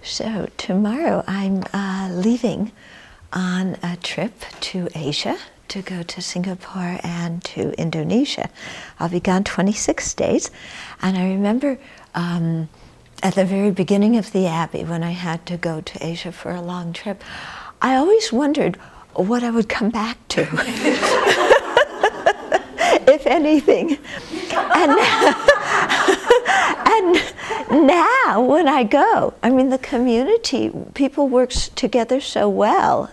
So tomorrow I'm leaving on a trip to Asia to go to Singapore and to Indonesia. I'll be gone 26 days. And I remember at the very beginning of the Abbey, when I had to go to Asia for a long trip, I always wondered what I would come back to, if anything. And now, when I go, I mean, the community, people work together so well,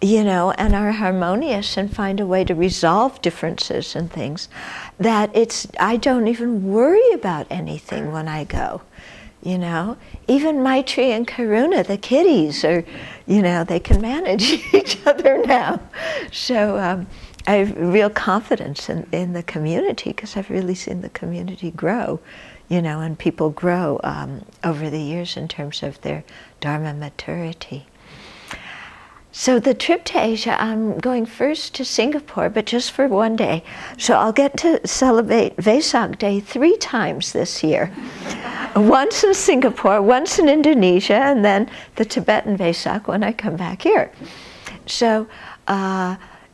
you know, and are harmonious and find a way to resolve differences and things, that I don't even worry about anything when I go, you know. Even Maitri and Karuna, the kitties, are, you know, they can manage each other now. So I have real confidence in the community, because I've really seen the community grow, you know, and people grow over the years in terms of their Dharma maturity. So the trip to Asia, I'm going first to Singapore, but just for one day. So I'll get to celebrate Vesak Day 3 times this year. Once in Singapore, once in Indonesia, and then the Tibetan Vesak when I come back here. So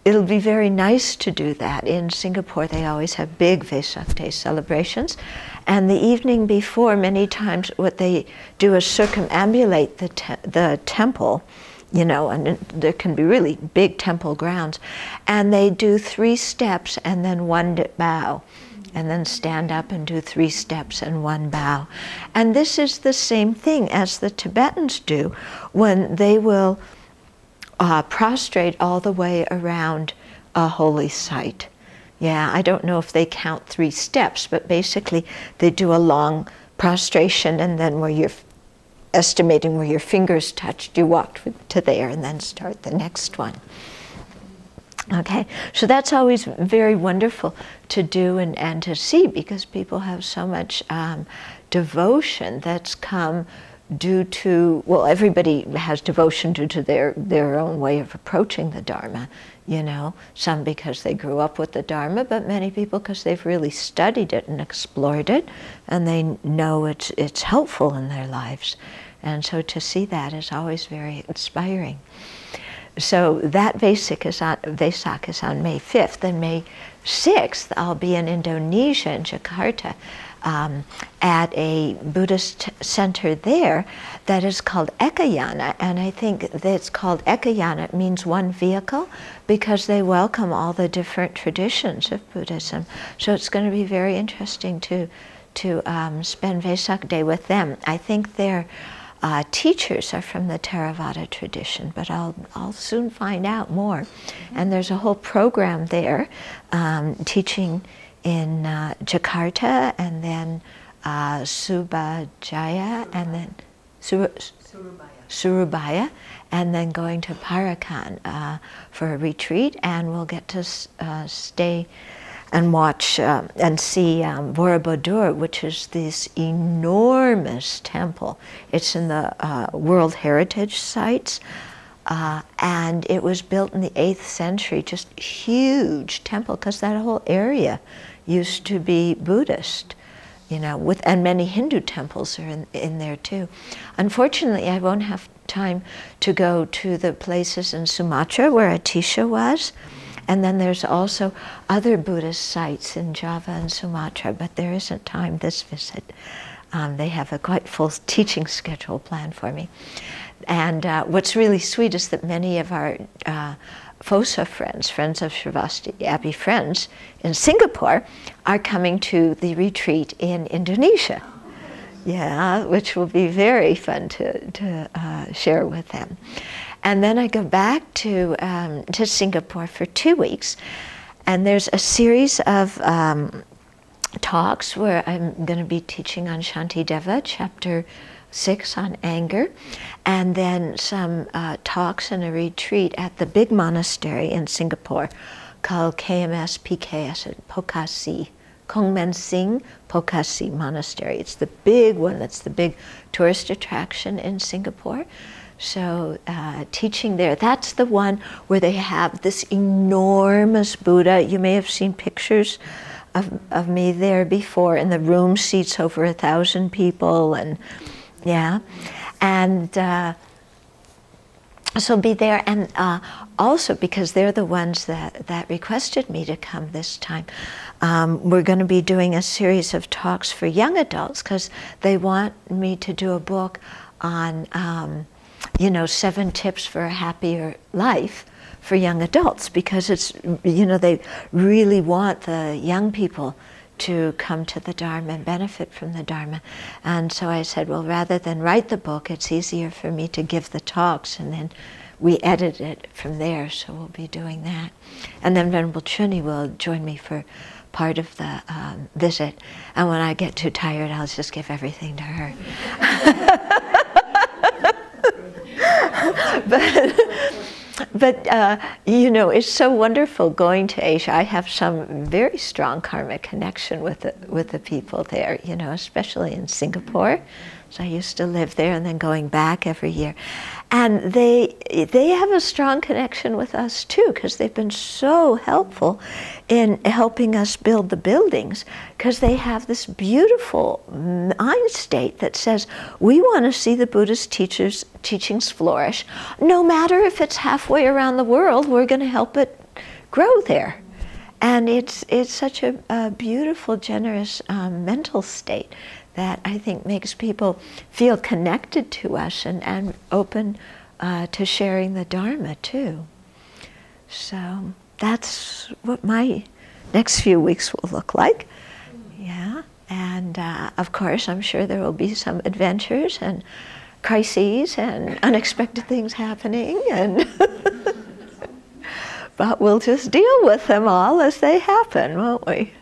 it'll be very nice to do that. In Singapore, they always have big Vesak Day celebrations. And the evening before, many times what they do is circumambulate the temple, you know, and there can be really big temple grounds. And they do 3 steps and then 1 bow. And then stand up and do 3 steps and 1 bow. And this is the same thing as the Tibetans do when they will prostrate all the way around a holy site. Yeah, I don't know if they count 3 steps, but basically they do a long prostration, and then where you're estimating where your fingers touched, you walk to there and then start the next one. Okay, so that's always very wonderful to do and to see, because people have so much devotion that's come due to, well, everybody has devotion due to their own way of approaching the Dharma, you know. Some because they grew up with the Dharma, but many people because they've really studied it and explored it, and they know it's helpful in their lives. And so to see that is always very inspiring. So that Vesak is on May 5th, and May 6th I'll be in Indonesia, in Jakarta, at a Buddhist center there that is called Ekayana, and I think that it's called Ekayana, it means one vehicle, because they welcome all the different traditions of Buddhism. So it's going to be very interesting to spend Vesak Day with them. I think their teachers are from the Theravada tradition, but I'll soon find out more. And there's a whole program there, teaching in Jakarta, and then Subajaya, and then Surabaya, and then going to Parakan for a retreat, and we'll get to stay and watch and see Borobudur, which is this enormous temple. It's in the World Heritage Sites, and it was built in the 8th century, just huge temple, because that whole area used to be Buddhist, you know, and many Hindu temples are in there too. Unfortunately, I won't have time to go to the places in Sumatra where Atisha was. And then there's also other Buddhist sites in Java and Sumatra, but there isn't time this visit. They have a quite full teaching schedule planned for me. And what's really sweet is that many of our FOSA friends of Shrivasti Abbey friends in Singapore, are coming to the retreat in Indonesia. Yeah, which will be very fun to share with them. And then I go back to Singapore for 2 weeks, and there's a series of talks where I'm going to be teaching on Shantideva, chapter 6 on anger, and then some talks and a retreat at the big monastery in Singapore called KMS PKS at Pokasi, Kongmen Sing Pokasi Monastery. It's the big one, that's the big tourist attraction in Singapore. So teaching there, that's the one where they have this enormous Buddha. You may have seen pictures of me there before, and the room seats over 1,000 people, and Yeah, and so be there, and also because they're the ones that requested me to come this time, we're going to be doing a series of talks for young adults because they want me to do a book on, 7 tips for a happier life for young adults, because it's, they really want the young people to come to the Dharma and benefit from the Dharma. And so I said, well, rather than write the book, it's easier for me to give the talks, and then we edit it from there, so we'll be doing that. And then Venerable Chuni will join me for part of the visit. And when I get too tired, I'll just give everything to her. But it's so wonderful going to Asia. I have some very strong karmic connection with the people there, especially in Singapore. So I used to live there and then going back every year. And they have a strong connection with us too, because they've been so helpful in helping us build the buildings, because they have this beautiful mind state that says, we want to see the Buddhist teachings flourish. No matter if it's halfway around the world, we're going to help it grow there. And it's such a beautiful, generous mental state that I think makes people feel connected to us and open to sharing the Dharma too. So that's what my next few weeks will look like. Yeah, and of course I'm sure there will be some adventures and crises and unexpected things happening, and but we'll just deal with them all as they happen, won't we?